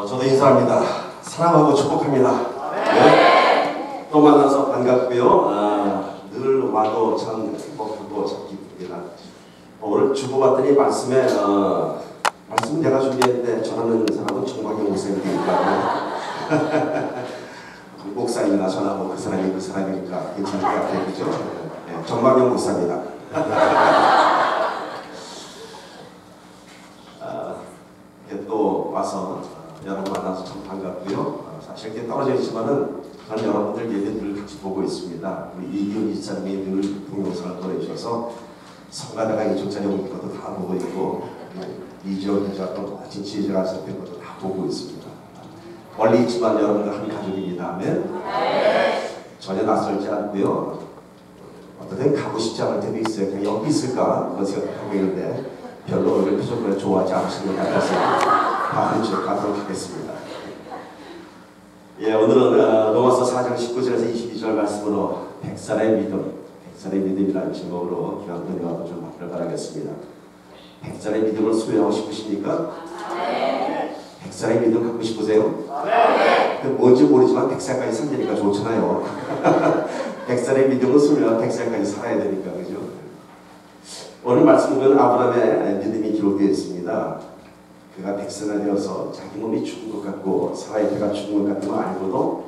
저도 인사합니다. 사랑하고 축복합니다. 네. 또 만나서 반갑고요. 늘 와도 참 행복하고 참 기쁩니다. 오늘 주고받더니 말씀에 말씀 내가 준비했는데 전하는 사람은 정광영 목사님이니까 목사님이나 전하고 그 사람이 그 사람이니까 괜찮을 것 같아요. 그죠? 네, 정광영 목사입니다. 이렇게 또 와서 여러분 만나서 참 반갑고요. 사실 이렇게 떨어져 있지만은 저는 여러분들 예배 늘 같이 보고 있습니다. 우리 이기훈 이사님이 늘 동영상을 보내주셔서 성가대가 이쪽짜리 온 것도 다 보고 있고 이지원 회장도 멋진 지혜자가 했던 것도 다 보고 있습니다. 멀리 있지만 여러분과 한 가족입니다. 아멘. 전혀 낯설지 않고요. 어떻게 가고 싶지 않을 때도 있어요. 그냥 여기 있을까 그런 생각하고 있는데 별로 얼굴 표정을 좋아하지 않으시는 것 같아서 다음 주에 가도록 하겠습니다. 예, 오늘은 로마서 4장 19절에서 22절 말씀으로 백살의 믿음, 백살의 믿음이라는 제목으로 귀한 은혜와 좀 받기를 바라겠습니다. 백살의 믿음을 소유하고 싶으십니까? 백살의 믿음 갖고 싶으세요? 뭔지 모르지만 100살까지 산다니까 좋잖아요. 100살의 믿음을 소유하면 100살까지 살아야 되니까, 그죠? 오늘 말씀 보면 아브라함의 믿음이 기록되어 있습니다. 그가 백세가 되어서 자기 몸이 죽은 것 같고 사라의 배가 죽은 것 같은 걸 알고도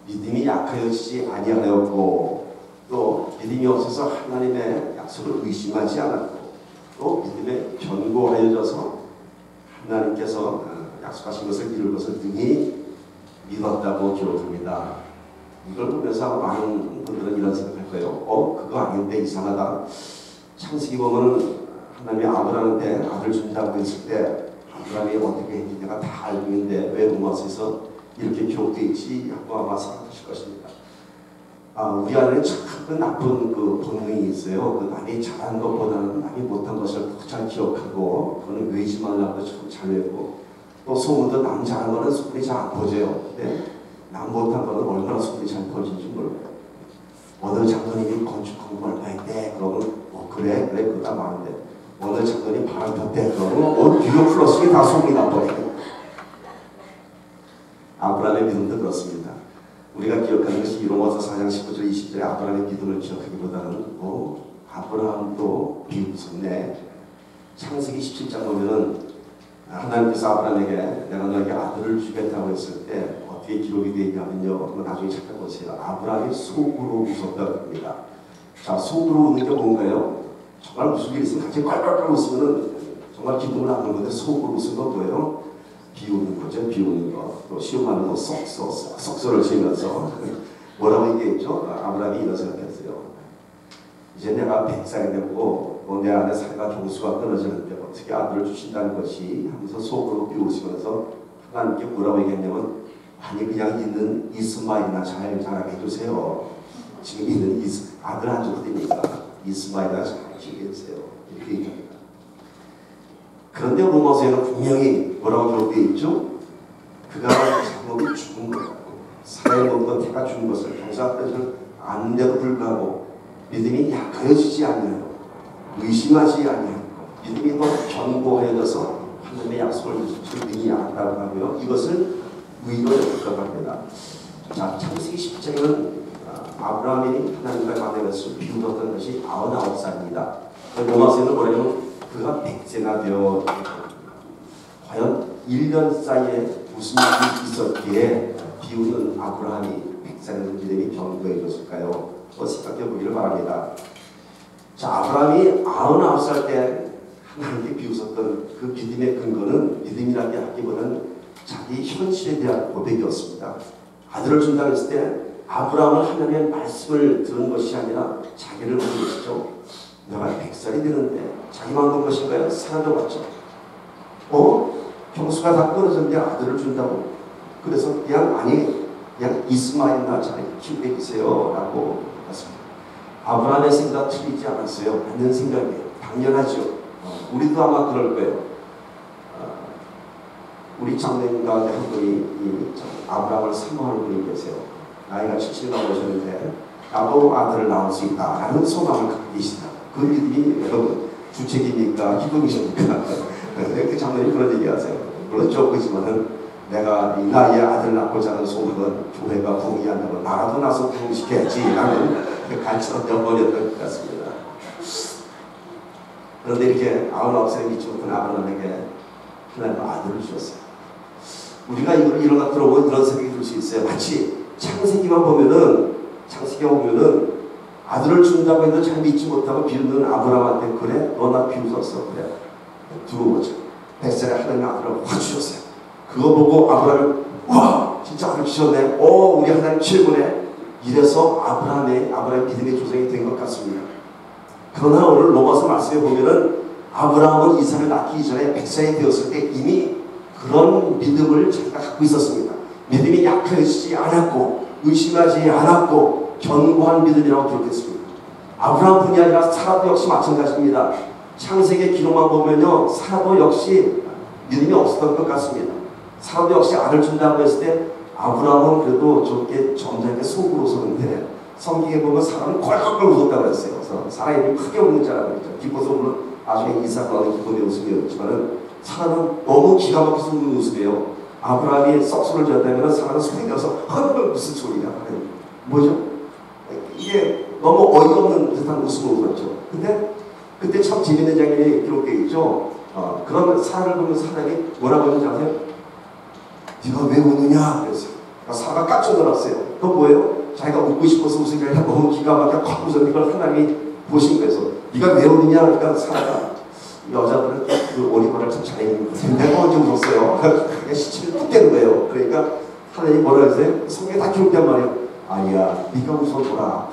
믿음이 약하여지지 아니하였고 또 믿음이 없어서 하나님의 약속을 의심하지 않았고 또 믿음에 견고하여져서 하나님께서 약속하신 것을 이룰 것을 능히 믿었다고 기록합니다. 이걸 보면서 많은 분들은 이런 생각할 거예요. 그거 아닌데 이상하다. 창세기 보면은 하나님이 아브라함한테 아들 준다고 했을 때 아브라함이 어떻게 했는지 내가 다 알고 있는데 왜 로마서에서 이렇게 기록되어 있지? 하고 아마 생각하실 것입니다. 우리 안에 참 나쁜 그 본능이 있어요. 그 남이 잘한 것보다는 남이 못한 것을 더 잘 기억하고 그거는 외심하려고 참 잘하고 또 소문도 남 잘한 거는 소문이 잘 안 퍼져요. 근데 남 못한 거는 얼마나 소문이 잘 퍼지는지 몰라요. 어느 장로님이 건축 공부 얼마 했대? 그러면 그래 그거다 많은데 어느 장로님 바람 폈대? 그러면 뉴욕 플러스에 다 소문이 나버려요. 아브라함의 믿음도 그렇습니다. 우리가 기억하는 것이 로마서 4장 19절 20절에 아브라함의 믿음을 기억하기보다는 아브라함도 비웃었네. 창세기 17장 보면은 하나님께서 아브라함에게 내가 너에게 아들을 주겠다고 했을 때 어떻게 기록이 되어 있냐면요. 나중에 잠깐 보세요. 아브라함이 속으로 웃었다고 합니다. 자, 속으로 웃는 게 뭔가요? 정말 무슨 일이 있으면 같이 껄껄껄 웃으면 정말 기분을 안 하는 건데 속으로 웃은 건 뭐예요? 비웃는 거죠. 비웃는 거. 또 시험하는 거 썩소를 지면서 뭐라고 얘기했죠? 아브라함이 이런 생각했어요. 이제 내가 100살이 되고 내 안에 살과 종수가 끊어지는데 어떻게 아들을 주신다는 것이 하면서 속으로 비웃으면서 하나님께 뭐라고 얘기했냐면 아니 그냥 있는 이스마엘이나 잘 자라게 해주세요. 지금 있는 아들 안 줘도 되니까 이스마엘이나 잘 키우게 해주세요. 이렇게 얘기합니다. 그런데 로마서에는 분명히 뭐라고 기록되어 있죠? 그가 자기 죽은 것 같고 사람이 먹던 태가 죽은 것을 경사하지 않는데도 불구하고 믿음이 약하여지지 않냐고 의심하지 않냐고 믿음이 더 견고해져서 하나님의 약속을 능히 안다고 하고요. 이것을 의로 여겼다고 합니다. 자, 창세기 10장에는 아브라함이 하나님과 만나서 비웃었던 것이 99살입니다. 로마서에는 뭐냐면 그가 100세가 되어 과연 1년 사이에 무슨 일이 있었기에 비웃는 아브라함이 100살의 믿음이 견고해졌을까요? 생각해 보기를 바랍니다. 자, 아브라함이 99살 때 하나님께 비웃었던 그 믿음의 근거는 믿음이라는 게 하기보다는 자기 현실에 대한 고백이었습니다. 아들을 준다고 했을 때 아브라함은 하나님의 말씀을 들은 것이 아니라 자기를 보는 것이죠. 내가 100살이 되는데 자기만 본 것인가요? 사라져봤죠. 경수가 다 끊어졌는데 아들을 준다고. 그래서 그냥 이스마엘이나 잘 키우게 해주세요 라고 했습니다. 아브라함의 생각 틀리지 않았어요. 맞는 생각이에요. 당연하죠. 우리도 아마 그럴 거예요. 우리 장로님 가운데 한 분이 아브라함을 사모하는 분이 계세요. 나이가 70 넘으셨는데 나도 아들을 낳을 수 있다라는 소망을 갖고 계시다. 그 믿음이 여러분 주책입니까? 기쁨이십니까? 그 장로님 그런 얘기하세요. 물론 조금이지만은 내가 이 나이에 아들 낳고자 하는 소문은 교회가 부흥한다고 나라도 나서 부흥시켜야지 라는 그 간처럼 엿버렸던 것 같습니다. 그런데 이렇게 99살에 믿지 못한 아브라함에게 하나님은 아들을 주셨어요. 우리가 이런 것 들어보면 이런 생각이 들 수 있어요. 마치 창세기만 보면은 아들을 준다고 해도 잘 믿지 못하고 비웃는 아브라함한테 그래? 너 나 비웃었어. 그래. 두고 보자. 100살에 하나님의 아들을 확 주셨어요. 그거 보고 아브라함이 와 진짜 아들 주셨네. 우리 하나님 최고네. 이래서 아브라함의 믿음의 조상이 된 것 같습니다. 그러나 오늘 로마서 말씀에 보면은 아브라함은 이삭을 낳기 전에 100살이 되었을 때 이미 그런 믿음을 자기가 갖고 있었습니다. 믿음이 약해지지 않았고 의심하지 않았고 견고한 믿음이라고 기록했습니다. 아브라함뿐이 아니라 사라도 역시 마찬가지입니다. 창세기 기록만 보면요, 사라도 역시 믿음이 없었던 것 같습니다. 사라도 역시 아들 준다고 했을 때 아브라함은 그래도 저렇게 점잖게 속으로 웃었는데 성경에 보면 사람은 꼴꼴 웃었다고 했어요. 그래서 사람이 크게 웃는 줄 알고 있죠. 기뻐서 웃는 나중에 이삭과 기쁨의 웃음이었지만은 사람은 너무 기가 막혀서 웃는 웃음이에요. 아브라함이 썩소를 지었다면 사람은 소리 내서 무슨 소리야? 뭐죠? 이게 너무 어이없는 듯한 웃음을 웃었죠. 근데 그때 참 재밌는 장면이 기록되어 있죠. 그런 사람을 보면 사람이 뭐라고 하는지 아세요? 네가 왜 우느냐? 그랬어요. 사람가 깜짝 놀랐어요. 그건 뭐예요? 자기가 웃고 싶어서 웃은 게 아니라 너무 기가 막혀 콱 웃었는데 그걸 하나님이 보신 거예요. 네가 왜 우느냐? 그러니까 사람가 여자들은 그 오리발을 참 잘 입는 것 같아요. 내가 언제 웃었어요? 그게 시침이 뚝 되는 거예요. 그러니까 하나님 뭐라 그러세요? 성경에 다 기록된 말이에요. 아니야, 네가 웃어보라.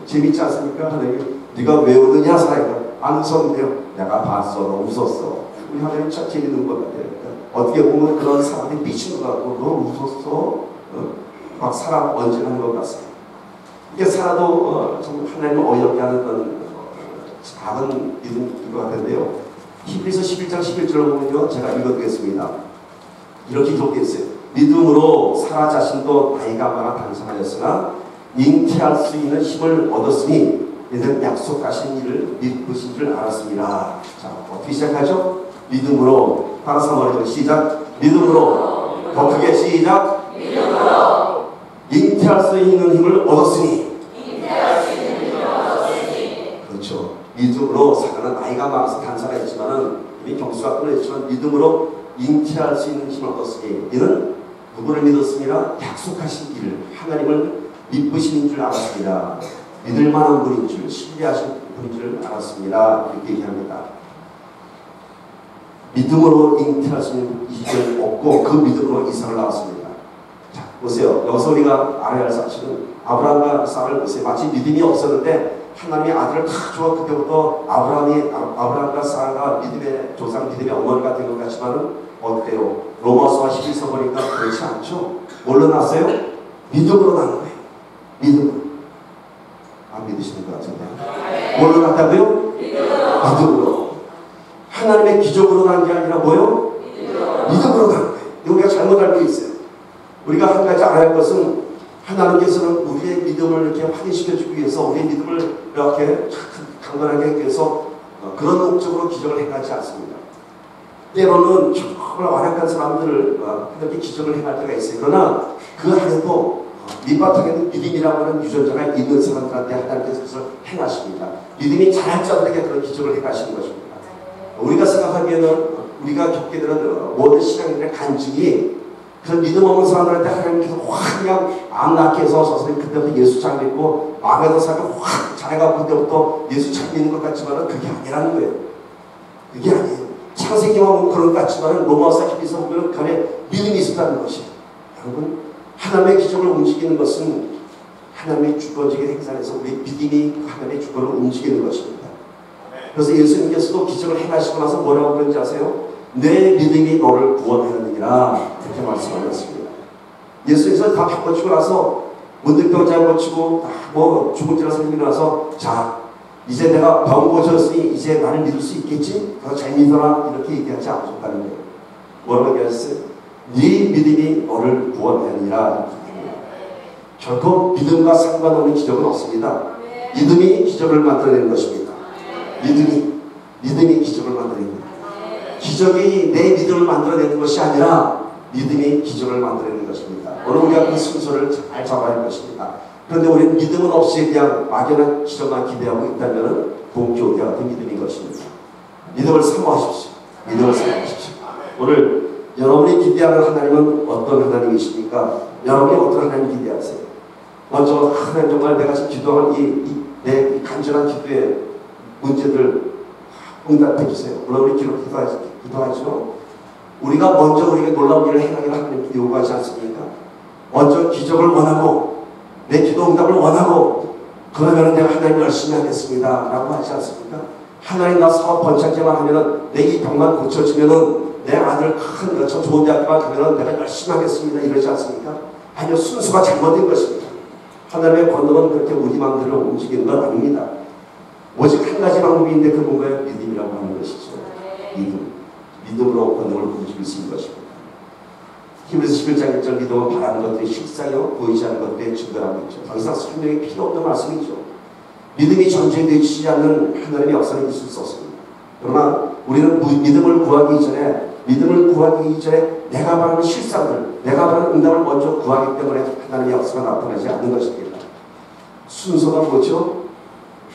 재밌지 않습니까? 하나님, 네가 왜 웃느냐? 사람이가 안 웃었는데요. 내가 봤어, 너 웃었어. 우리 하나님 참 재밌는 것 같아요. 어떻게 보면 그런 사람들이 미치는 것 같고 너 웃었어? 막 사람 언제하는 것 같습니다. 이게 살아도 정말 하나님을 어이없게 하는 그런 작은 믿음인 것 같은데요. 히브리서 11장 11절을 보면요, 제가 읽어드리겠습니다. 이렇게 기록되어 있어요. 믿음으로 사라 자신도 나이가 많아 단성하였으나 잉태할 수 있는 힘을 얻었으니 이는 약속하신 일을 믿으신 줄 알았습니다. 자, 어떻게 시작하죠? 믿음으로. 따라서 말해요. 시작. 믿음으로. 더 크게 시작. 믿음으로. 잉태할 수 있는 힘을 얻었으니. 그렇죠. 믿음으로 사라는 나이가 많아서 단사했지만은 이미 경수가 끊어졌지만 믿음으로 잉태할 수 있는 힘을 얻었으니 이는 누구를 믿었습니다? 약속하신 일을 하나님을 믿으신 줄 알았습니다. 믿을 만한 분인 줄, 신뢰하신 분인 줄 알았습니다. 이렇게 얘기합니다. 믿음으로 잉태할 수 있는 이익을 얻고 그 믿음으로 이삭을 낳았습니다. 자, 보세요. 여기서 우리가 알아야 할 사실은 아브라함과 사라를 보세요. 마치 믿음이 없었는데 하나님의 아들을 다 주어 그때부터 아브라함과 사라가 믿음의 조상, 믿음의 어머니가 된 것 같지만은 어때요? 로마서와 11서 보니까 그렇지 않죠? 뭘로 났어요? 믿음으로 나는 거예요. 믿음으로. 안 믿으시는 것 같은데. 뭘로 났다고요? 믿음으로. 하나님의 기적으로 난 게 아니라 뭐요? 믿음으로 난 거예요. 우리가 잘못 알고 있어요. 우리가 한 가지 알아야 할 것은 하나님께서는 우리의 믿음을 이렇게 확인시켜주기 위해서 우리의 믿음을 이렇게 강건하게 하기 위해서 그런 목적으로 기적을 행하지 않습니다. 때로는 정말 완악한 사람들을 이렇게 기적을 행할 때가 있어요. 그러나 그 안에도 밑바탕에는 믿음이라고 하는 유전자가 있는 사람들한테 하나님께서 그것을 행하십니다. 믿음이 잘할 자들에게 그런 기적을 행하시는 것입니다. 우리가 생각하기에는 우리가 겪게 되는 모든 신앙인들의 간증이 그런 믿음 없는 사람들한테 하나님께서 확 그냥 안 낳게 해서 서서히 그때부터 예수 잘 믿고 마음에서 살고 확 잘해가고 그때부터 예수 잘 믿는 것 같지만은 그게 아니라는 거예요. 그게 아니에요. 창세기만 보면 그런 것 같지만은 로마서 히브리서 보면 그 안에 믿음이 있었다는 것이에요. 여러분, 하나님의 기적을 움직이는 것은 하나님의 주권적인 행사에서 우리 믿음이 하나님의 주권을 움직이는 것입니다. 그래서 예수님께서도 기적을 행하시고 나서 뭐라고 그런지 아세요? 내 믿음이 너를 구원하느니라 그렇게 말씀하셨습니다. 예수님께서 다 바꿔치고 나서 문득병자 고치고 뭐 죽은 자를 살리고 나서 자 이제 내가 병 고쳤으니 이제 나를 믿을 수 있겠지? 그래서 잘 믿어라 이렇게 얘기하지 않으셨다는 거예요. 뭐라고 얘기하셨어요? 네 믿음이 너를 구원하느니라. 결코 믿음과 상관없는 기적은 없습니다. 믿음이 기적을 만들어내는 것입니다. 믿음이 기적을 만들어내는 거예요. 기적이 내 믿음을 만들어내는 것이 아니라 믿음이 기적을 만들어내는 것입니다. 오늘 우리가 그 순서를 잘 잡아야 할 것입니다. 그런데 우리는 믿음은 없이 그냥 막연한 기적만 기대하고 있다면 동교대와 같은 믿음인 것입니다. 믿음을 사모하십시오. 믿음을 사모하십시오. 오늘 여러분이 기대하는 하나님은 어떤 하나님이십니까? 여러분이 어떤 하나님 기대하세요? 먼저 하나님 정말 내가 지금 기도한 내 간절한 기도의 문제들 응답해 주세요. 물론 우리 기도하죠. 우리가 먼저 우리에게 놀라운 일을 행하기를 하나님 요구하지 않습니까? 먼저 기적을 원하고 내 기도 응답을 원하고 그러면 내가 하나님 열심히 하겠습니다 라고 하지 않습니까? 하나님 나 사업 번창기만 하면은 내 이 병만 고쳐지면은 내 아들 큰 저 좋은 대학교만 가면은 내가 열심히 하겠습니다 이러지 않습니까? 아니요, 순서가 잘못된 것입니다. 하나님의 권능은 그렇게 우리 마음대로 움직이는 건 아닙니다. 오직 한 가지 방법이 있는데 그 뭔가요? 믿음이라고 하는 것이죠. 믿음으로 권능을 움직일 수 있는 것입니다. 히브리서 11장 1절 믿음은 바라는 것들이 실상이요 보이지 않는 것들의 증거라고 있죠. 더 이상 설명이 필요 없는 말씀이죠. 믿음이 전제되지 않는 하나님의 역사는 있을 수 없습니다. 그러나 우리는 믿음을 구하기 전에 내가 바라는 실상들, 내가 바라는 응답을 먼저 구하기 때문에 하나님의 역사가 나타나지 않는 것입니다. 순서가 뭐죠?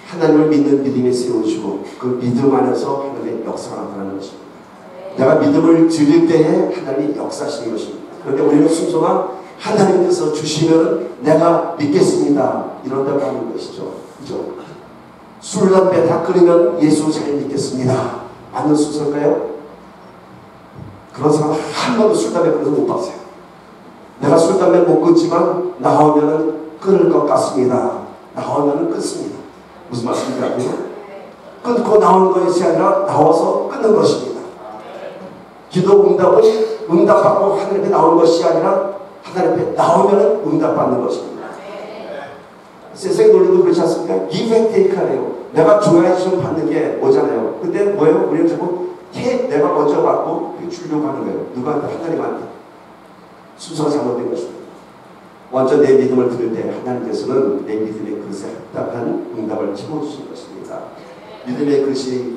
하나님을 믿는 믿음에 세우시고 그 믿음 안에서 하나님의 역사가 나타나는 것입니다. 내가 믿음을 드릴 때에 하나님이 역사하시는 것입니다. 그런데 우리는 순서가 하나님께서 주시면 내가 믿겠습니다 이런다고 하는 것이죠. 그죠? 술, 담배 다 끊으면 예수 잘 믿겠습니다. 맞는 순서일까요? 그런 사람 한 번도 술, 담배 끊어서 못 봤어요. 내가 술, 담배 못 끊지만 나오면 끊을 것 같습니다. 나오면 끊습니다. 무슨 말씀인지 끊고 나오는 것이 아니라 나와서 끊는 것입니다. 기도 응답은 응답받고 하나님 앞에 나오는 것이 아니라 하나님 앞에 나오면 응답받는 것입니다. 세상의 논리도 그렇지 않습니까? Give and take 하네요. 내가 줘야지 좀 받는 게 뭐잖아요. 근데 뭐예요? 우리는 자꾸 내가 먼저 받고 주려고 하는 거예요. 누구한테? 하나님한테. 순서가 잘못된 것입니다. 먼저 내 믿음을 드릴 때 하나님께서는 내 믿음의 그릇에 합당한 응답을 채워주신 것입니다. 믿음의 그릇이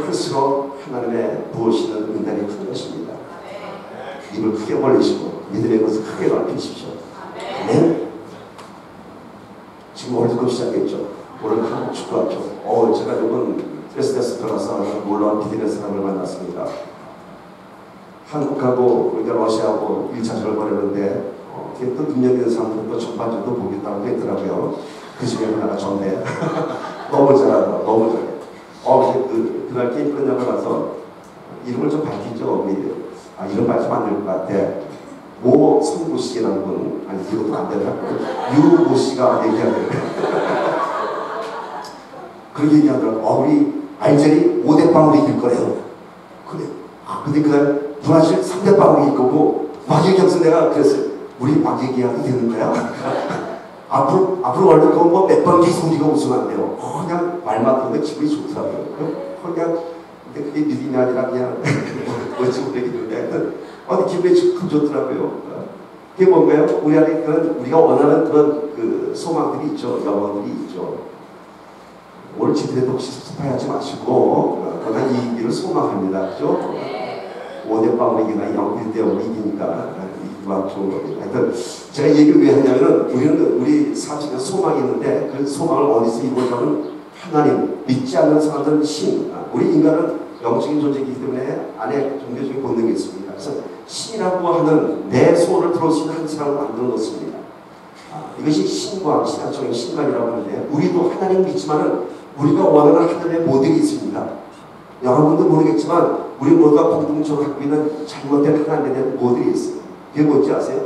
클수록 하나님의 부으시는 응답이 큰 것입니다. 입을 크게 벌리시고 믿음의 그릇을 크게 넓히십시오. 아멘. 지금 월드컵 시작했죠. 오늘 한국 축구하죠. 제가 이번 트레스데스 들어가서 놀라운 믿음의 사람을 만났습니다. 한국하고 우리가 러시아하고 1차전을 벌였는데 또 능력 있는 사람들은 또 전반전도 보겠다고 했더라고요. 그 중에 하나가 저인데 너무 잘하더라. 너무 잘해. 그날 게임 끝나고 나서 이름을 좀 밝히죠. 이름 밝히면 안 될 것 같아. 성구씨라는 분, 아니 이것도 안 되나? 유모씨가 얘기하더라고요. 그렇게 얘기하더라고요. 우리 알제리 5대0으로 이길 거래요. 그래. 근데 그날 브라질 3대0으로 이길 거고 막 얘기하면서 내가 그랬어요. 우리 막 얘기해도 되는 거야? 앞으로 월드컵 뭐 몇 번 계속 우리가 우승한대요. 그냥 말만 듣는데 기분이 좋더라고요. 그냥 근데 그게 믿음이 아니라 그냥 멋지고 그랬는데 기분이 참 좋더라고요. 그게 뭔가요? 우리 안에 우리가 원하는 그런 그 소망들이 있죠. 영혼들이 있죠. 오늘 집에도 혹시 섭섭해하지 마시고 그러나 이기를 소망합니다. 그죠? 5대0으로 이기나 1대0으로 이기니까 이기만 좋은 겁니다. 하여튼 제가 이 얘기를 왜 하냐면은 우리 사실은 소망이 있는데 그 소망을 어디서 이루어가면 하나님, 믿지 않는 사람들은 신. 우리 인간은 영적인 존재이기 때문에 안에 종교적인 본능이 있습니다. 그래서 신이라고 하는 내 소원을 들을 수 있는 한 사람을 만들어 놓습니다. 이것이 신광, 신학적인 신관이라고 하는데 우리도 하나님 믿지만은 우리가 원하는 하나님의 모델이 있습니다. 여러분도 모르겠지만 우리 모두가 공동적으로 갖고 있는 잘못된 하나님에 대한 모델이 있어요. 그게 뭔지 아세요?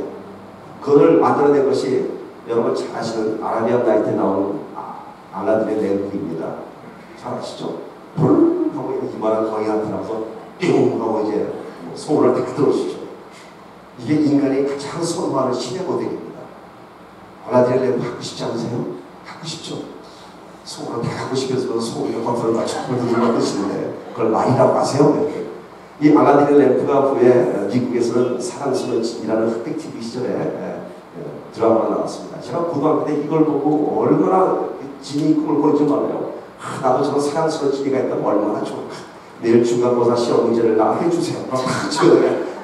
그걸 만들어낸 것이 여러분 잘 아시는 아라비안 나이트에 나오는 알라딘의 램프입니다. 잘 아시죠? 불 하고 이만한 광이 나타나서 띵 하고 이제 소원을 다 들어주시죠. 이게 인간이 가장 선호하는 신의 모델입니다. 알라딘의 램프 갖고 싶지 않으세요? 갖고 싶죠? 소원을 다 갖고 싶어서 소원의 컨트롤을 맞춰서 누르시는데 그걸 말이라고 하세요? 이 알라딘의 램프가 후에 미국에서는 사랑스러운 집이라는 흑백 TV 시절에 드라마가 나왔습니다. 제가 고등학교 때 이걸 보고 얼마나 진이 꿈을 꿔지 말아요. 나도 저런 사랑스러운 집이가 있다면 얼마나 좋을까. 내일 중간고사 시험 문제를 나 해주세요.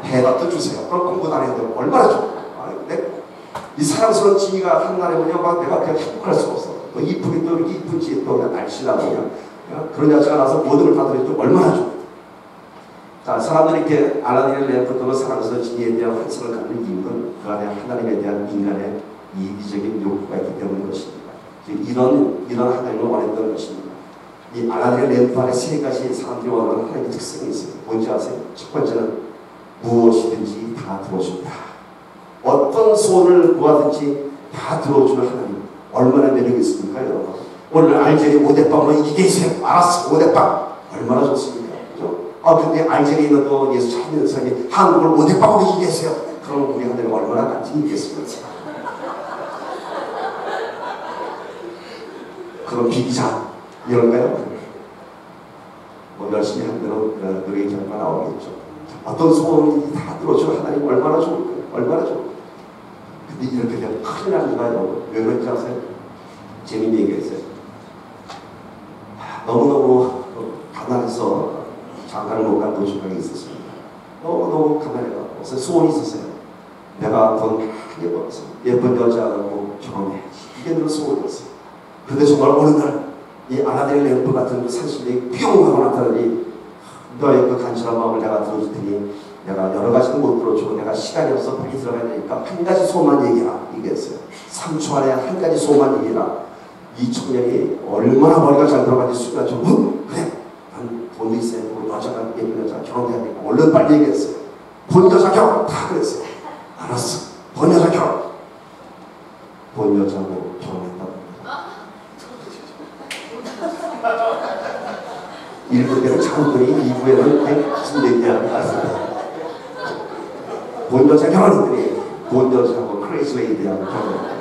해답도 주세요. 그럼 공부도 안 해도 되고 얼마나 좋아. 이 사랑스러운 지희가 한 날에 보냐 내가 그냥 행복할 수가 없어. 또 이쁘게 또 이렇게 이쁜 지혜 또 그냥 날씬하고 그냥 그런 여자가 나서 모든 걸 다 들어도 얼마나 좋아. 자, 사람들이 이렇게 알라딘의 램프 또는 사랑스러운 지혜에 대한 환상을 갖는 이유는 그 안에 하나님에 대한 인간의 이기적인 욕구가 있기 때문인 것입니다. 이런 하나님을 원했던 것입니다. 이 알라딘의 램프 안에 세 가지 사람들이 원하는 하나님의 특성이 있어요. 뭔지 아세요? 첫 번째는 무엇이든지 다 들어준다. 어떤 소원을 구하든지 다 들어주는 하나님. 얼마나 매력이 있습니까, 여러분? 오늘 알제리 오대빵으로 이기 계세요. 알았어, 오대빵. 얼마나 좋습니까? 그죠? 근데 알제리에 있는 또 예수 잘 믿는 사람이 한국을 오대빵으로 이기 계세요. 그럼 우리 하나님 얼마나 간증이 있겠습니까? 그럼 비기자. 이럴까요? 뭐 열심히 하면 노래 결과 나오겠죠. 어떤 소원이 다 들어주는 하나님 얼마나 좋을까요? 얼마나 좋을까요? 근데 이렇게 되면 큰일 납니다, 여러분. 왜 그런지 아세요? 재미있는 얘기했어요. 너무너무 가난해서 장가를 못 간 노총각이 있었습니다. 너무너무 가난해요. 무슨 소원이 있었어요. 내가 돈 크게 벌어서 예쁜 여자하고 결혼해야지. 이게 늘 소원이었어요. 근데 정말 어느 날 이 알라딘의 램프 같은 그 산신령이 뿅 하고 나타나니 너의 그 간절한 마음을 내가 들어줄 테니 내가 여러 가지도 못 들어주고 내가 시간이 없어 빨리 들어가야 되니까 한 가지 소원만 얘기해라. 얘기했어요. 3초 안에 한 가지 소원만 얘기해라. 이 청년이 얼마나 머리가 잘 들어가는지 순간적으로 그래 난 돈도 있어야 되고 여자가 예쁜 여자 결혼해야 되고 얼른 빨리 얘기했어요. 본 여자 결혼 다 그랬어요. 알았어. 본 여자 결혼. 본 여자하고 결혼했다고. 1부에는 장군이 2부에는 무슨 얘기야. 본 여자 결혼했더니 본 여자하고 크레이지 레이디하고 결혼했다.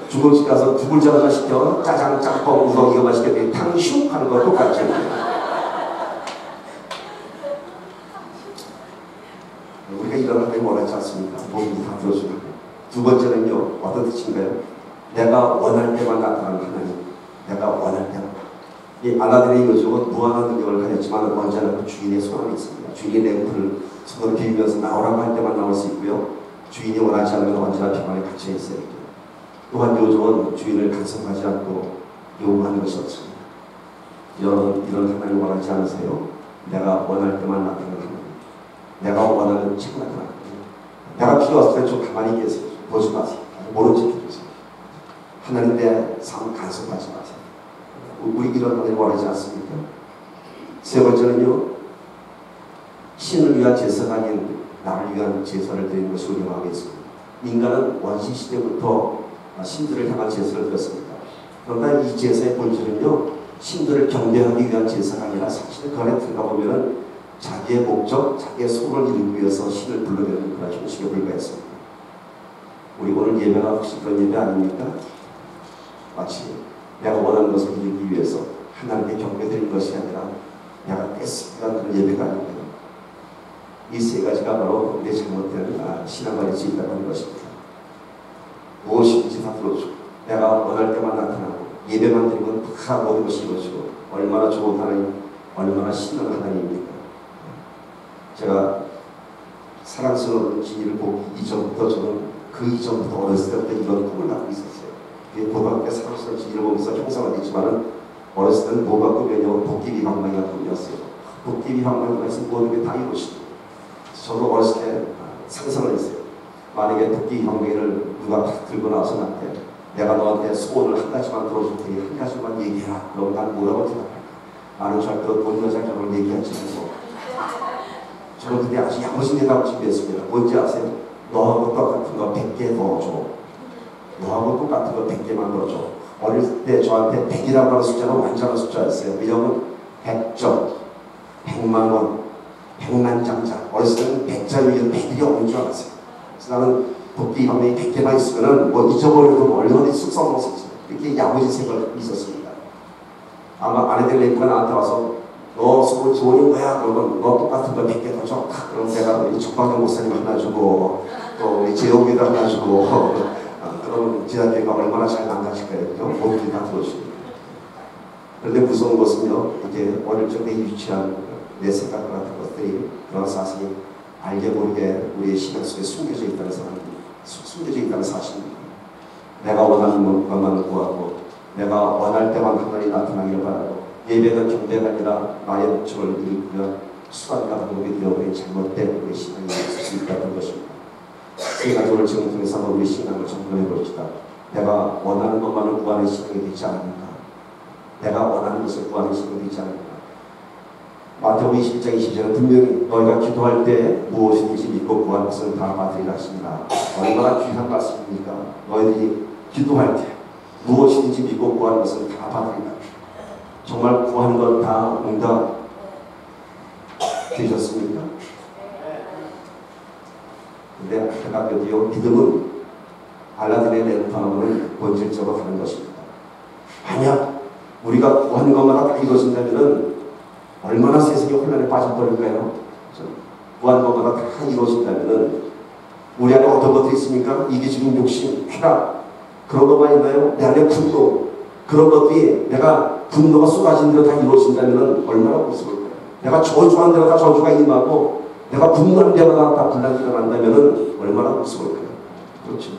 중국집 가서 두 글자만 시켜 짜장, 짬뽕, 우동 이거 맛있게 탕슈 하는 거 똑같죠. 우리가 이런 하나님 원하지 않습니까? 모두 다 들어주는. 두 번째는요, 어떤 뜻인가요? 내가 원할 때만 나타나는 하나님. 내가 원할 때만. 이 알라딘의 요즘은 무한한 능력을 가졌지만 언제나 그 주인의 소원이 있습니다. 주인의 램프를 손으로 비비면서 나오라고 할 때만 나올 수 있고요. 주인이 원하지 않으면 언제나 병원에 갇혀 있어야 돼요. 또한 요즘은 주인을 간섭하지 않고 요구하는 것이 없습니다. 여러분 이런 하나님을 원하지 않으세요? 내가 원할 때만 나타나는 하나님. 내가 원하는 책 나타나는 하나님. 내가 필요했을 때 좀 가만히 계세요. 보지 마세요. 모른 척 해주세요. 하나님 내 삶 간섭하지 마세요. 우리 이런 하나님 원하지 않습니까? 세 번째는요. 신을 위한 제사가 아닌 나를 위한 제사를 드리는 것이 우리 마음에 있습니다. 인간은 원시 시대부터 신들을 향한 제사를 드렸습니다. 그러나 이 제사의 본질은요. 신들을 경배하기 위한 제사가 아니라 사실 그 안에 들어가 보면은 자기의 목적, 자기의 소원을 이루기 위해서 신을 불러내는 그런 형식에 불과했습니다. 우리 오늘 예배가 혹시 그런 예배 아닙니까? 마치 내가 원하는 것을 이루기 위해서 하나님께 경배드리는 것이 아니라 내가 뺏으려는 그런 예배가 아닙니다. 이 세 가지가 바로 내 잘못된 신앙관의 지인이라는 것입니다. 무엇인지 다 들어주고 내가 원할 때만 나타나고 예배만 드리면 다 모든 것이 이루어지고 얼마나 좋은 하나님, 얼마나 신나는 하나님입니까? 제가 사랑스러운 진이를 보기 이전부터 저는 그 이전부터 어렸을 때부터 이런 꿈을 갖고 있었어요. 고등학교 때 사랑스러운 진이를 보면서 형상은 있지만은 어렸을 때는 뭐가 꿈이냐면 도깨비 방망이가 꿈이었어요. 도깨비 방망이가 있으면 모든 게 다 이루어지고 저도 어렸을 때 상상을 했어요. 만약에 도깨비 방망이를 누가 들고 나와서 나한테 내가 너한테 소원을 한 가지만 들어줄 테니 한 가지만 얘기해라. 그럼 난 뭐라고 대답할까? 나는 절대로 돈 여자 결혼을 얘기하지 않고 저는 그때 아주 야무진 대답을 준비했습니다. 뭔지 아세요? 너하고 똑같은 거 100개 더 줘. 너하고 똑같은 거 100개만 더 줘. 어릴 때 저한테 100이라고 하는 숫자는 완전한 숫자였어요. 왜냐하면 100점, 100만원, 100만장자. 어렸을 때는 100자 위에 100이 없는 줄 알았어요. 그래서 나는 도끼 방망이 100개만 있으면은 뭐 잊어버려도 얼마든지 쑥 써먹을 수 있어요. 이렇게 야무진 생각이 있었습니다. 아마 아내들 램프가 나한테 와서 너 소원이 뭐야? 그러면 너 똑같은 거 100개 더 줘. 그럼 내가 우리 정방경 목사님 하나 주고 또 우리 제옥이도 하나 주고 그러면 제자교회가 얼마나 잘 망가질까요? 모두 다 들어주고. 그런데 무서운 것은요. 이게 어릴 적에 유치한 내 생각 같은 것들이 그런 사실이 알게 모르게 우리의 신앙 속에 숨겨져 있다는 사실입니다. 내가 원하는 것만을 구하고 내가 원할 때만 하나님 나타나기를 바라고 예배는 경배가 아니라 나의 목적을 이루며 수단과 방법이 되어버린 잘못된 우리 신앙이 있을 수 있다는 것입니다. 이 가족을 지금 통해서 한번 우리 신앙을 점검해 봅시다. 내가 원하는 것만을 구하는 신앙이 되지 않는가? 내가 원하는 것을 구하는 신앙이 되지 않는가? 마태복음 21장 20절은 분명히 너희가 기도할 때 무엇이든지 믿고 구하는 것은 다 받으리라 하십니다. 얼마나 귀한 말씀입니까? 너희들이 기도할 때 무엇이든지 믿고 구하는 것은 다 받으리라. 정말 구한 것 다 응답 되셨습니까? 근데 안타깝게도요, 믿음은 알라딘의 램프하고는 본질적으로 다른 것입니다. 만약 우리가 구한 것마다 다 이루어진다면 얼마나 세상이 혼란에 빠져버릴까요? 구한 것마다 다 이루어진다면 우리 안에 어떤 것들이 있습니까? 이기적인 욕심, 쾌락, 그런 것만 있나요? 내 안에 분노, 그런 것들이 내가 분노가 쏟아진 대로 다 이루어진다면 얼마나 무서울까요? 내가 저주한 대로 다 저주가 임하고 내가 분노한 데마다 다 분란이 일어난다면 얼마나 무서울까요? 그렇죠.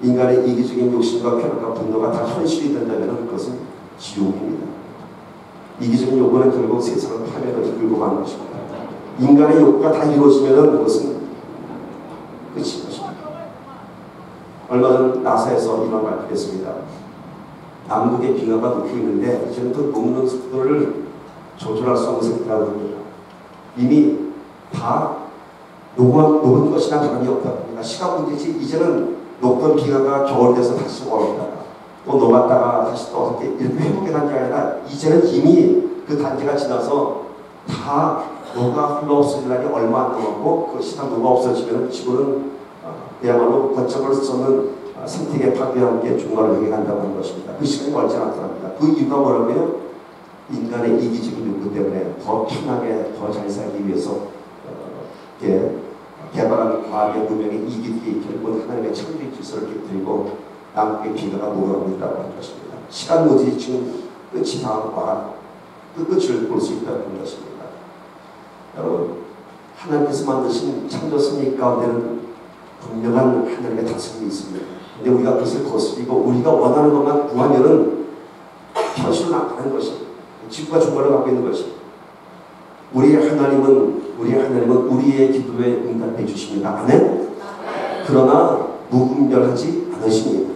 인간의 이기적인 욕심과 쾌락과 분노가 다 현실이 된다면 그것은 지옥입니다. 이기적인 욕구는 결국 세상을 파멸로 이끌고 가는 것입니다. 인간의 욕구가 다 이루어지면 그것은 끝인 것입니다. 얼마 전 나사에서 이만 발표했습니다. 남북의 빙하가 높고 있는데 이제는 또 녹는 속도를 조절할 수 없는 상태라고 합니다. 이미 다 녹은 것이나 다름이 없다고 합니다. 시간 문제지 이제는 녹던 빙하가 겨울 돼서 다시 얼었다가 또 녹았다가 다시 또 어떻게 이렇게 회복의 단계가 아니라 이제는 이미 그 단계가 지나서 다 녹아 흘러 없어질 날이 얼마 안 남았고 그 시간 녹아 없어지면 지구는 그야말로 거점을 쏘는 생태계 파괴와 함께 종말을 향해 간다고 하는 것입니다. 그 시간이 멀지 않더랍니다. 그 이유가 뭐라고요? 인간의 이기적인 욕구 때문에 더 편하게 더 잘 살기 위해서 개발한 과학의 문명의 이기들이 결국은 하나님의 창조의 질서를 깨뜨리고 남북의 비가가 녹아가고 있다고 하는 것입니다. 시간 모지 지금 끝이 다 와 그 끝을 볼 수 있다는 것입니다. 여러분, 하나님께서 만드신 창조 섭리 가운데는 분명한 하나님의 다스림이 있습니다. 근데 우리가 그것을 거스리고 우리가 원하는 것만 구하면은 현실로 나타나는 것입니다. 지구가 종말을 갖고 있는 것입니다. 우리의 하나님은 우리의 기도에 응답해 주십니다. 아멘? 그러나 무분별하지 않으십니다.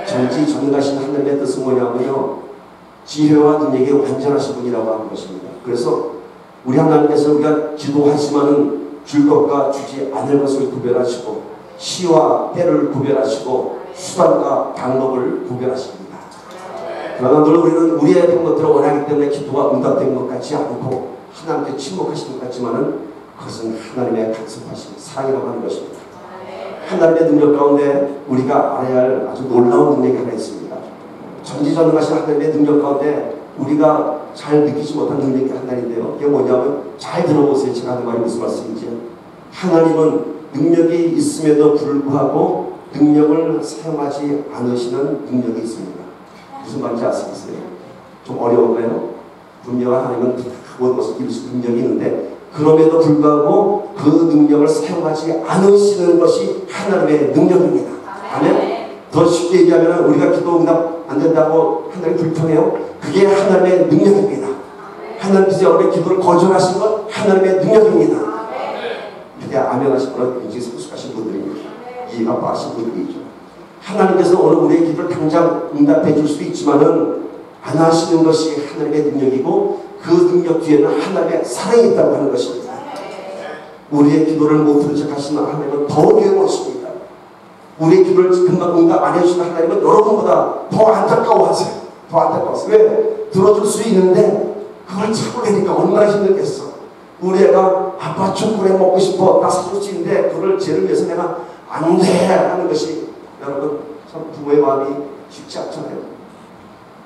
전지전능하신 하나님의 뜻은 뭐냐면요, 지혜와 능력이 완전하신 분이라고 하는 것입니다. 그래서 우리 하나님께서 우리가 기도하지만은 줄 것과 주지 않을 것을 구별하시고 시와 때를 구별하시고 수단과 방법을 구별하십니다. 그러나 늘 우리는 우리의 방법들을 원하기 때문에 기도가 응답된 것 같지 않고 하나님께 침묵하시는 것 같지만은 그것은 하나님의 간섭하신 사랑이라고 하는 것입니다. 하나님의 능력 가운데 우리가 알아야 할 아주 놀라운 능력이 하나 있습니다. 전지전능하신 하나님의 능력 가운데 우리가 잘 느끼지 못한 능력이 하나인데요. 이게 뭐냐면 잘 들어보세요. 제가 하는 말이 무슨 말씀인지. 하나님은 능력이 있음에도 불구하고 능력을 사용하지 않으시는 능력이 있습니다. 무슨 말인지 아시겠어요? 좀 어려운가요? 분명한 하나님은 모든 것을 이룰 수 능력이 있는데 그럼에도 불구하고 그 능력을 사용하지 않으시는 것이 하나님의 능력입니다. 아멘? 더 쉽게 얘기하면 우리가 기도 응답 안 된다고 하나님 불평해요. 그게 하나님의 능력입니다. 하나님께서 여러분의 기도를 거절하신 것 하나님의 능력입니다. 이렇게 아멘 하신 분은 굉장히 성숙하신 분들입니다. 이해가 빠신 분들이죠. 하나님께서 오늘 우리의 기도를 당장 응답해 줄 수도 있지만은 안 하시는 것이 하나님의 능력이고 그 능력 뒤에는 하나님의 사랑이 있다고 하는 것입니다. 우리의 기도를 못 들은 척 하시는 하나님은 더 괴로우십니다. 우리의 기도를 금방 응답 안 해주시는 하나님은 여러분보다 더 안타까워하세요. 더 안타까워하세요. 왜? 들어줄 수 있는데 그걸 참으려니까 얼마나 힘들겠어. 우리 애가 아빠 초콜릿 먹고 싶어. 나 사줄 수 있는데 그걸 쟤를 위해서 내가 안 돼 하는 것이 여러분 참 부모의 마음이 쉽지 않잖아요.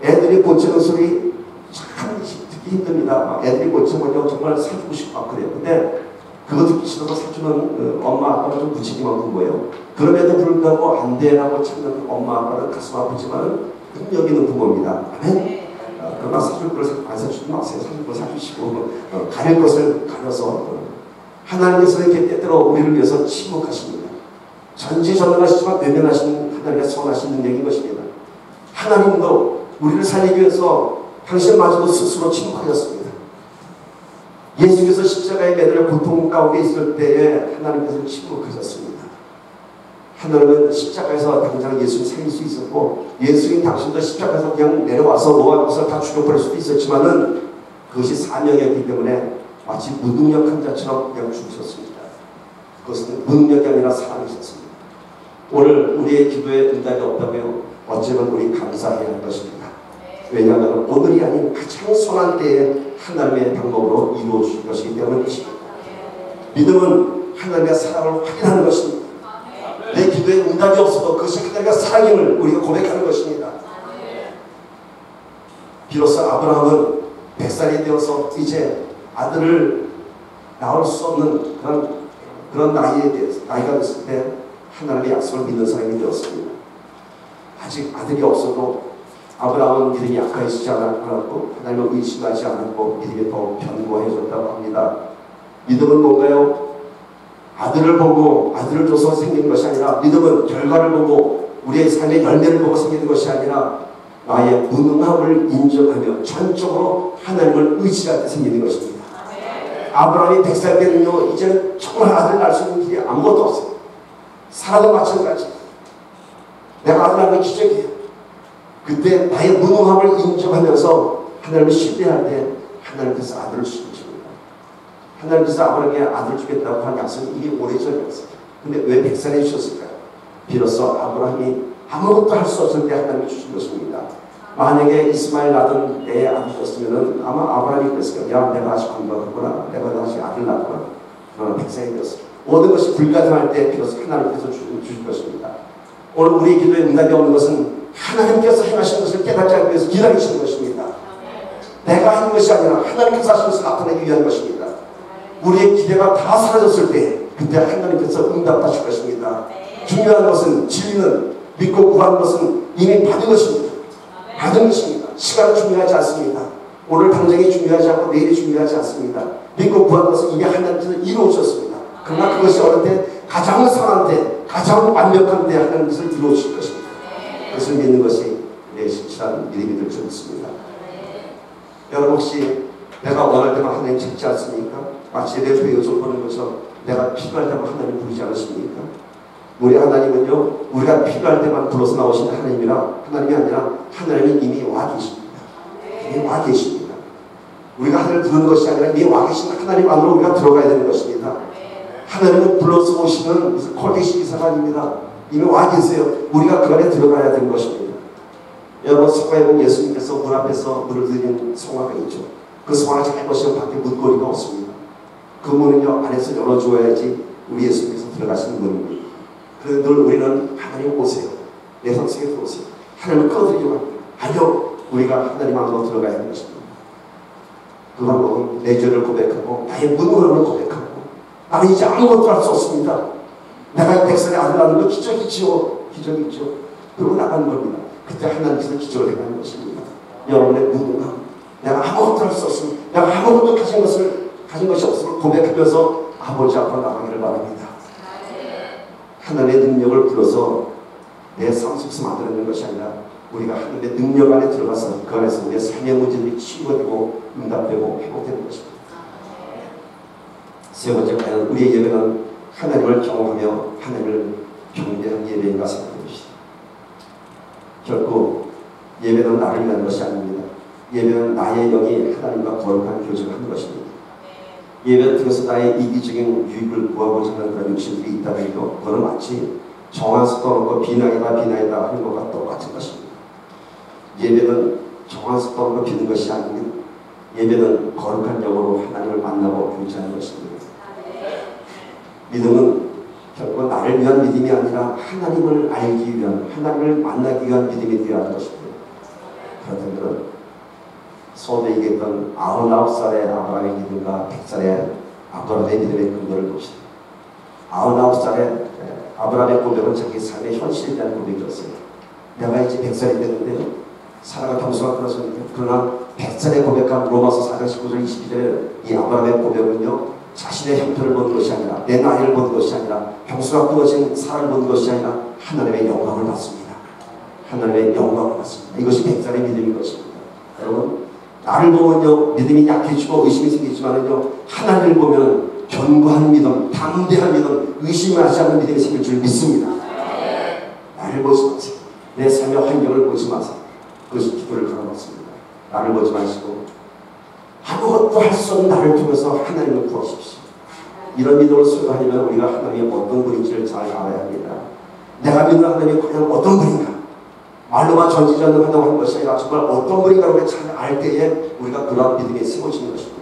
애들이 고치는 소리 참 듣기 힘듭니다. 애들이 고치면 정말 사주고 싶어 그래요. 근데 그거 듣기 싫어서 사주는 엄마 아빠는 좀 무책임한 부모예요. 그럼에도 불구하고 안 돼라고 찾는 엄마 아빠는 가슴 아프지만 능력 있는 부모입니다. 아멘? 그러나 사줄 것을 안 사주지 마세요. 사줄 걸 사주시고 가릴 것을 가려서 하나님께서 이렇게 때때로 우리를 위해서 침묵하십니다. 전지전능하시지만 외면하시는 하나님의 선하신 능력인 것입니다. 하나님도 우리를 살리기 위해서 당신마저도 스스로 침묵하셨습니다. 예수께서 십자가에 매달려 고통 가운데 있을 때에 하나님께서 침묵하셨습니다. 하나님은 십자가에서 당장 예수를 살릴 수 있었고 예수님 당신도 십자가에서 그냥 내려와서 모든 것을 다 죽여버릴 수도 있었지만은 그것이 사명이었기 때문에 마치 무능력한 자처럼 그냥 죽으셨습니다. 그것은 무능력이 아니라 사랑이셨습니다. 오늘 우리의 기도에 응답이 없다고요? 어쩌면 우리 감사해야 할 것입니다. 왜냐하면 오늘이 아닌 가장 선한 때에 하나님의 방법으로 이루어 주실 것이기 때문이십니다. 믿음은 하나님의 사랑을 확인하는 것입니다. 내 기도에 응답이 없어도 그것이 하나님의 사랑임을 우리가 고백하는 것입니다. 비로소 아브라함은 100살이 되어서 이제 아들을 낳을 수 없는 그런 나이가 됐을 때 하나님의 약속을 믿는 사람이 되었습니다. 아직 아들이 없어도 아브라함은 믿음이 약하시지 않았고 하나님을 의심하지 않았고 믿음이 더 견고해졌다고 합니다. 믿음은 뭔가요? 아들을 보고 아들을 줘서 생기는 것이 아니라 믿음은 결과를 보고 우리의 삶의 열매를 보고 생기는 것이 아니라 나의 무능함을 인정하며 전적으로 하나님을 의지할 때 생기는 것입니다. 아브라함이 100살 때는요 이제는 정말 아들 낳을 수 있는 길이 아무것도 없어요. 사라도 마찬가지. 내가 아들 낳는 기적이에요. 그때 나의 무능함을 인정하면서 하나님을 신뢰할 때 하나님께서 아들을 주십니다. 하나님께서 아브라함에게 아들 주겠다고 한 약속이 이게 오래전이었어요. 근데 왜 100살에 주셨을까요? 비로소 아브라함이 아무것도 할 수 없을 때 하나님이 주신 것입니다. 만약에 이스마엘 낳던 때의 아들이었으면 아마 아브라함이 그랬을 거예요. 야, 내가 아직 공부하구나. 내가 다시 아들 낳구나. 그러나 100살이 되었어요. 모든 것이 불가능할 때 비로소 하나님께서 주실 것입니다. 오늘 우리의 기도에 응답이 없는 것은 하나님께서 행하신 것을 깨닫지 않기 위해서 기다리시는 것입니다. 내가 하는 것이 아니라 하나님께서 하신 것을 나타내기 위한 것입니다. 우리의 기대가 다 사라졌을 때 그때 하나님께서 응답하실 것입니다. 중요한 것은 진리는 믿고 구하는 것은 이미 받은 것입니다. 받은 것입니다. 시간은 중요하지 않습니다. 오늘 당장이 중요하지 않고 내일이 중요하지 않습니다. 믿고 구하는 것은 이미 하나님께서 이루어졌습니다. 그러나 그것이 어느 때 가장 선한 때 가장 완벽한 때 하나님께서 이루어질 것입니다. 그것을 믿는 것이 내 신실한 믿음이 될 줄 믿습니다. 여러분 혹시 내가 원할 때만 하나님 찾지 않습니까? 마치 내 배우를 보는 것처럼 내가 필요할 때만 하나님 부르지 않으십니까? 우리 하나님은요 우리가 필요할 때만 불러서 나오시는 하나님이라 하나님이 아니라 하나님이 이미 와 계십니다. 이미 와 계십니다. 우리가 하나님을 부르는 것이 아니라 이미 와 계신 하나님 안으로 우리가 들어가야 되는 것입니다. 하나님은 불러서 오시는 무슨 콜택시 기사가 아닙니다. 이미 와 계세요. 우리가 그 안에 들어가야 되는 것입니다. 여러분 성화에 보면 예수님께서 문 앞에서 물을 드리는 성화가 있죠. 그 성화를 잘 보시면 밖에 문고리가 없습니다. 그 문은요 안에서 열어주어야지 우리 예수님께서 들어가시는 문입니다. 그런데 늘 우리는 하나님 오세요. 내 성성에 들어오세요. 하나님을 꺼드리려고 합니다. 아니요. 우리가 하나님 안으로 들어가야 하는 것입니다. 그 방법은 내 죄를 고백하고 나의 무능함을 고백하고 나는 이제 아무것도 할 수 없습니다. 내가 100살에 아들 낳는 거 기적이죠. 기적이죠. 그러고 나가는 겁니다. 그때 하나님께서 기적을 행하는 것입니다. 여러분의 무능함, 내가 아무것도 할 수 없습니다. 내가 아무것도 가진 것이 없음을 고백하면서 아버지 앞으로 나가기를 바랍니다. 하나님의 능력을 불러서 내 삶 속에서 만들어내는 것이 아니라 우리가 하나님의 능력 안에 들어가서 그 안에서 우리의 삶의 문제들이 치유되고 응답되고 회복되는 것입니다. 세 번째, 과연 우리의 예배는 하나님을 경험하며 하나님을 경배하는 예배인가 생각해 봅시다. 결코 예배는 나를 위한 것이 아닙니다. 예배는 나의 영이 하나님과 거룩한 교제를 하는 것입니다. 예배를 통해서 나의 이기적인 유익을 구하고자 하는 그런 욕심들이 있다고 해도 그거는 마치 정한수 떠놓고 비나이다 하는 것과 똑같은 것입니다. 예배는 정한수 떠놓고 비는 것이 아니고 예배는 거룩한 영으로 하나님을 만나고 교제하는 것입니다. 믿음은 결코 나를 위한 믿음이 아니라 하나님을 알기 위한, 하나님을 만나기 위한 믿음이 되어야 하는 것입니다. 그렇다면 소에 얘기했던 99살의 아브라함의 믿음과 100살의 아브라함의 믿음의 근거를 봅시다. 99살의 아브라함의 고백은 자기 삶의 현실에 대한 고백이었어요. 내가 이제 100살이 됐는데 사라가 경수가 끊어졌는데 그러나 백살의 고백한 로마서 4장 19절 22절에 이 아브라함의 고백은요, 자신의 형편을 보는 것이 아니라, 내 나이를 보는 것이 아니라, 형수가 끊어진 살을 보는 것이 아니라 하나님의 영광을 받습니다. 하나님의 영광을 받습니다. 이것이 백살의 믿음인 것입니다. 여러분, 나를 보면요 믿음이 약해지고 의심이 생기지만은요, 하나님을 보면 견고한 믿음, 담대한 믿음, 의심하지 않는 믿음이 생길 줄 믿습니다. 나를 보지 마세요. 내 삶의 환경을 보지 마세요. 그것이 기도를 걸어놓습니다. 나를 보지 마시고 아무것도 할 수 없는 나를 통해서 하나님을 구하십시오. 이런 믿음을 수행하려면 우리가 하나님이 어떤 분인지를 잘 알아야 합니다. 내가 믿는 하나님이 과연 어떤 분인가? 말로만 전지전능하다고 하는 것이 아니라 정말 어떤 분인가를 잘 알 때에 우리가 그러한 믿음이 세워지는 것입니다.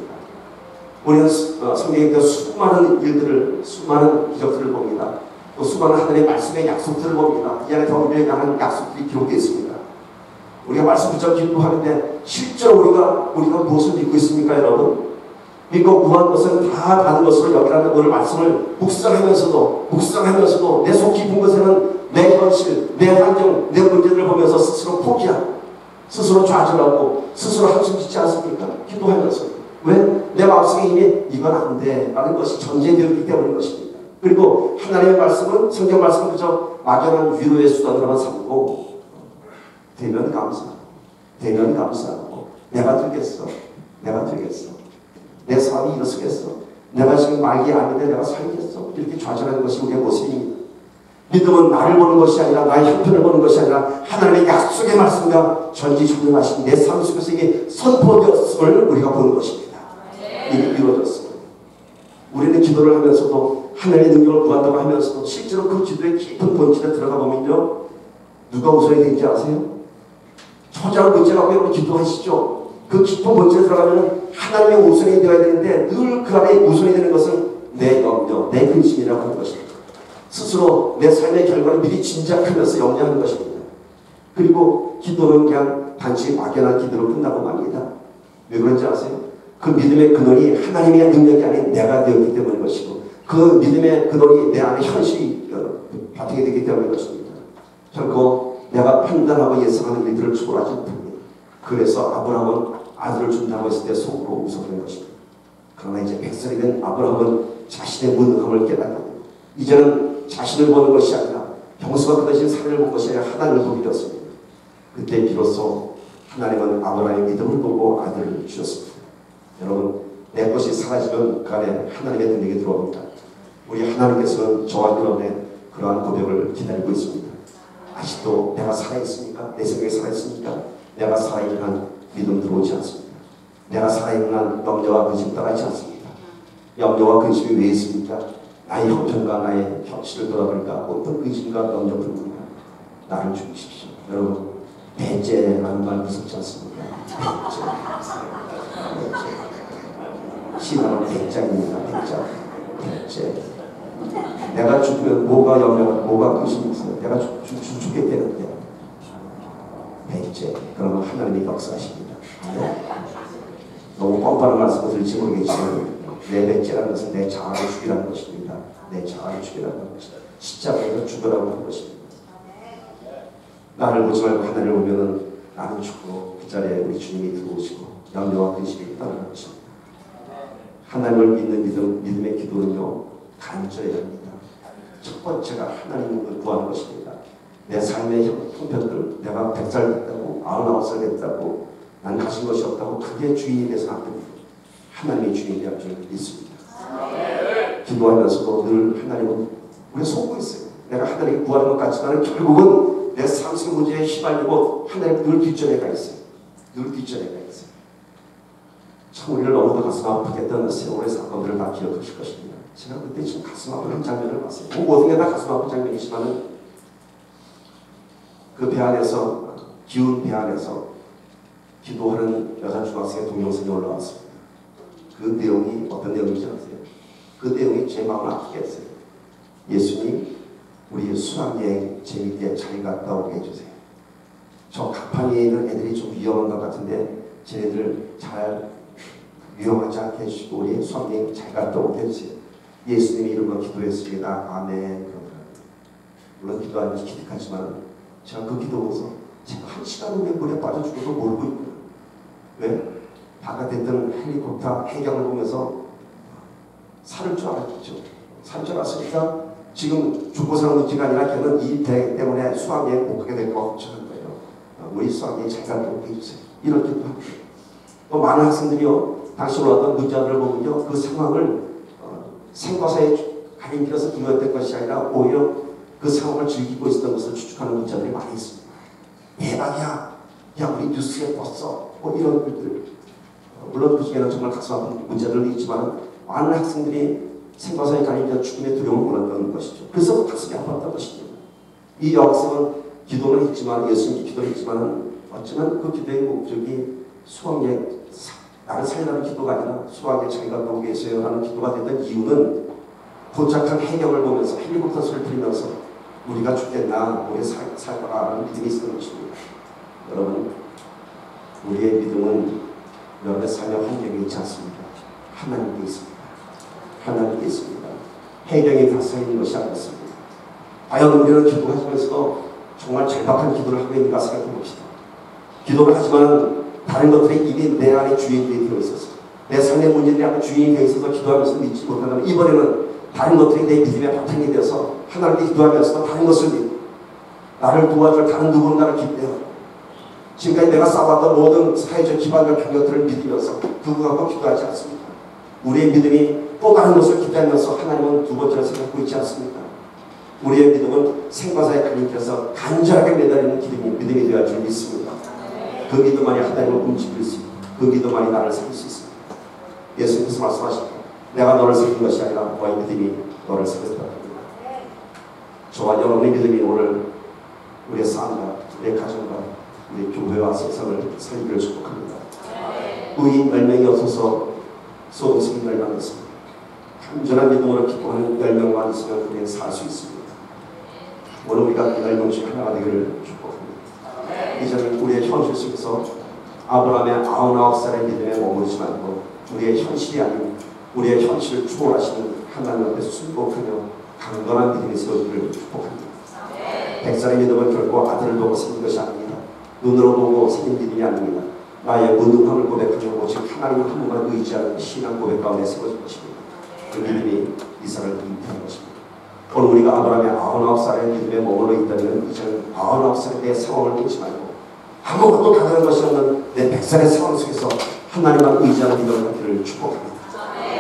우리는 성경에 수많은 일들을, 수많은 기적들을 봅니다. 또 수많은 하나님의 말씀의 약속들을 봅니다. 이 안에 더 우리에 관한 약속들이 기록되어 있습니다. 우리가 말씀 붙잡고 기도하는데 실제로 우리가 무엇을 믿고 있습니까, 여러분? 믿고 구한 것은 다 다른 것으로 여기라는 오늘 말씀을 묵상하면서도 내 속 깊은 것에는 내 현실, 내 환경, 내 문제들을 보면서 스스로 포기하고 스스로 좌절하고 스스로 한숨 짓지 않습니까? 기도하면서. 왜? 내 마음속에 이미 이건 안 돼 라는 것이 전제되었기 때문인 것입니다. 그리고 하나님의 말씀은, 성경 말씀은 그저 막연한 위로의 수단으로만 삼고 되면 감사하고 내가 들겠어 내 사업이 일어서겠어, 내가 지금 말기 아닌데 내가 살겠어, 이렇게 좌절하는 것이 우리의 모습입니다. 믿음은 나를 보는 것이 아니라 나의 형편을 보는 것이 아니라 하나님의 약속의 말씀과 전지전능하신 내 삶 속에서 이게 선포되었음을 우리가 보는 것입니다. 이게 이루어졌습니다. 우리는 기도를 하면서도 하나님의 능력을 구한다고 하면서도 실제로 그 기도의 깊은 본질에 들어가 보면요, 누가 웃어야 되는지 아세요? 초자를 문제 갖고 여러분 기도하시죠. 그 깊은 본질에 들어가면 하나님의 우선이 되어야 되는데 늘 그 안에 우선이 되는 것은 내 염려, 내 근심이라고 하는 것입니다. 스스로 내 삶의 결과를 미리 짐작하면서 염려하는 것입니다. 그리고 기도는 그냥 단지 막연한 기도로 끝나고 맙니다. 왜 그런지 아세요? 그 믿음의 근원이 하나님의 능력이 아닌 내가 되었기 때문인 것이고, 그 믿음의 근원이 내 안에 현실이 바탕이 되기 때문인 것입니다. 결코 내가 판단하고 예상하는 일들을 초월하지 못합니다. 그래서 아브라함은 아들을 준다고 했을 때 속으로 웃었던 것입니다. 그러나 이제 백살이 된 아브라함은 자신의 무능함을 깨닫고 이제는 자신을 보는 것이 아니라 형수가 그 대신 사례를 본 것이 아니라 하나님을 보게 되었습니다. 그때 비로소 하나님은 아브라함의 믿음을 보고 아들을 주셨습니다. 여러분, 내 것이 사라지면 그 안에 하나님의 능력이 들어옵니다. 우리 하나님께서는 저와 여러분의 그러한 고백을 기다리고 있습니다. 아직도 내가 살아있습니까? 내 생각이 살아있습니까? 내가 살아있는 한 믿음 들어오지 않습니다. 내가 살아있는 한 염려와 근심 떠나지 않습니다. 염려와 근심이 왜 있습니까? 나의 형편과 나의 현실을 돌아보니까 어떤 근심과 염려 때문에 나를 죽이십시오. 여러분, 배째라는 말 무섭지 않습니까? 신앙은 배짱입니다. 배째. 내가 죽으면 뭐가 염려가, 뭐가 근심이 있어요? 내가 죽게 되는데 배째. 그러면 하나님이 역사하십니다. 네. 너무 뻔뻔한 말씀을 들을지 모르겠지만 내 배째라는 것은 내 자아를 죽이라는 것입니다. 내 자아를 죽이라는 것입니다. 십자가에서 죽으라고 하는 것입니다. 나를 보지 말고 하나님을 보면은 나는 죽고 그 자리에 우리 주님이 들어오시고 염려와 근심이 떠나는 것입니다. 하나님을 믿는 믿음의 기도는요, 간절해야 합니다. 첫 번째가 하나님을 구하는 것입니다. 내 삶의 형편들, 내가 100살 됐다고, 99살 됐다고, 난 가진 것이 없다고 그게 주인이 돼서는 안 됩니다. 하나님이 주인이라는 줄 믿습니다. 기도하면서도 늘 하나님은 우리 속고 있어요. 내가 하나님을 구하는 것 같지만 결국은 내 삶의 문제에 휘말리고 하나님 늘 뒷전에 가 있어요. 늘 뒷전에 가 있어요. 참 우리를 너무도 가슴 아프게 했던 세월의 사건들을 다 기억하실 것입니다. 제가 그때 지금 가슴 아픈 장면을 봤어요. 모든 게 다 가슴 아픈 장면이지만은 그 배 안에서, 기운 배 안에서 기도하는 여자 중학생의 동영상이 올라왔습니다. 그 내용이 어떤 내용인지 아세요? 그 내용이 제 마음을 아프게 했어요. 예수님, 우리 수학여행 재밌게 잘 갔다 오게 해주세요. 저 가판 위에 있는 애들이 좀 위험한 것 같은데 쟤네들 잘 위험하지 않게 해주시고 우리 수학여행 잘 갔다 오게 해주세요. 예수님의 이름으로 기도했습니다. 아멘. 그러더라고요. 물론 기도하는 것이 기특하지만 제가 그 기도 보고서 제가 1시간 후에 물에 빠져 죽어도 모르고 있구나. 왜? 바깥에 있던 헬리콥터 해경을 보면서 살을 줄 알았죠. 살 줄 알았으니까 지금 죽고 사는 문제가 아니라 걔는 이 배 때문에 수학여행 못 가게 될 것 같은 거예요. 우리 수학여행 잘 가도록 해주세요. 이런 기도 합니다. 또 많은 학생들이요, 당시 올라왔던 문자들을 보면요, 그 상황을 생과사에 가림길에서 기도했던 것이 아니라 오히려 그 상황을 즐기고 있었던 것을 추측하는 문자들이 많이 있습니다. 대박이야. 야, 우리 뉴스에 떴어. 뭐 이런 글들. 물론 그 중에는 정말 가슴 아픈 문제들도 있지만 많은 학생들이 생과사에 가림길에서 죽음의 두려움을 몰랐다는 것이죠. 그래서 가슴이 아팠던 것입니다. 이 여학생은 기도는 했지만, 예수님이 기도를 했지만 어쩌면 그 기도의 목적이 수학여행, 나를 살리라는 기도가 아니라 수학여행 자기가 보고 계세요 하는 기도가 됐던 이유는 도착한 해경을 보면서 헬리콥터 소리를 들으면서 우리가 죽겠나, 우리 살거라 하는 믿음이 있었던 것입니다. 여러분, 우리의 믿음은 여러분의 삶의 환경에 있지 않습니다. 하나님께 있습니다. 하나님께 있습니다. 해경이 다 서 있는 것이 아니었습니다. 과연 우리는 기도하시면서 정말 절박한 기도를 하고 있는가 생각해 봅시다. 기도를 하지만 다른 것들이 이미 내 안에 주인이 되어 있어서, 내 삶의 문제들이 안에 주인이 되어 있어서 기도하면서 믿지 못한다면 이번에는 다른 것들이 내 믿음의 바탕이 되어서 하나님께 기도하면서 다른 것을 믿고 나를 도와줄 다른 누군가를 기대하고 지금까지 내가 쌓아왔던 모든 사회적 기반과 경력들을 믿으면서 그거 갖고 기도하지 않습니다. 우리의 믿음이 또 다른 것을 기대하면서 하나님은 두 번째로 생각하고 있지 않습니까? 우리의 믿음은 생과사의 가림길에서 간절하게 매달리는 믿음이 되어야 할 줄 믿습니다. 그 믿음만이 하나님을 움직일 수 있고 그 믿음만이 나를 살릴 수 있습니다. 예수님께서 말씀하십니다. 내가 너를 살린 것이 아니라 너의 믿음이 너를 살렸다. 저와 여러분의 믿음이 오늘 우리의 삶과 우리의 가정과 우리 교회와 세상을 살리기를 축복합니다. 의인 10명이 없어서 소돔이 멸망했습니다. 간절한 믿음으로 기도하는 10명만 있으면 우리는 살 수 있습니다. 오늘 우리가 그 10명 중 하나가 되기를 축복합니다. 이제는 우리의 현실 속에서 아브라함의 99살의 믿음에 머무르지 말고 우리의 현실이 아닌 우리의 현실을 초월하시는 하나님 앞에 순복하며 강건한 믿음이 세워지기를 축복합니다. 100살의 믿음은 결코 아들을 보고 생긴 것이 아닙니다. 눈으로 보고 생긴 믿음이 아닙니다. 나의 무능함을 고백하며 오직 하나님을 한 분만 의지하는 신앙 고백 가운데 세워질 것입니다. 그 믿음이 이스라엘을 잉태한 것입니다. 오늘 우리가 아브라함의 99살의 믿음에 머물러 있다면 이제는 99살의 내 상황을 보지 말고 아무것도 가능한 것이 없는 내 100살의 상황 속에서 하나님만 의지하는 믿음을 갖기를 축복합니다.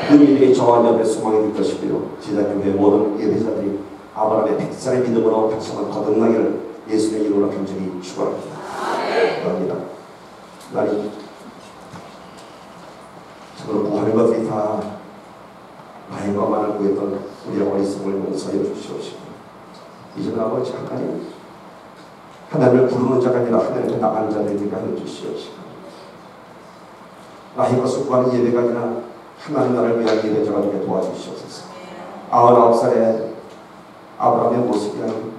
그 믿음이 저와 여러분의 소망이 될 것이고요. 지자교회 모든 예배자들이 아브라함의 100살의 믿음으로 다시 한번 거듭나기를 예수님의 이름으로 간절히 축원합니다. 감사합니다. 하나님, 저는 모든 것들이 다 나의 것만을 구했던 우리의 어리석음을 용서해 주시옵시고 이제는 아버지 하나님을 부르는 자가 아니라 하나님을 나가는 자들에게 하여 주시옵시고 나의 것을 구하는 예배가 아니라 하나님 나라를 위한 예배자가 되게 도와주시옵소서. 99살의 아브라함의 모습이 아닌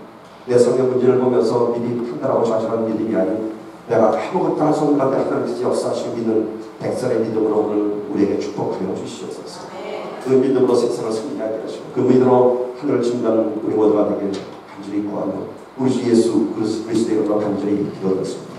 내 삶의 문제를 보면서 미리 판단하고 좌절하는 믿음이 아닌 내가 아무것도 할 수 없는 가운데 하나님께서 역사하시고 믿는 100살의 믿음으로 오늘 우리에게 축복하여 주시옵소서. 그 믿음으로 세상을 승리하게 하시고 그 믿음으로 하늘을 침범하는 우리 모두가 되길 간절히 구하며 우리 주 예수 그리스도의 이름으로 간절히 기도드렸습니다.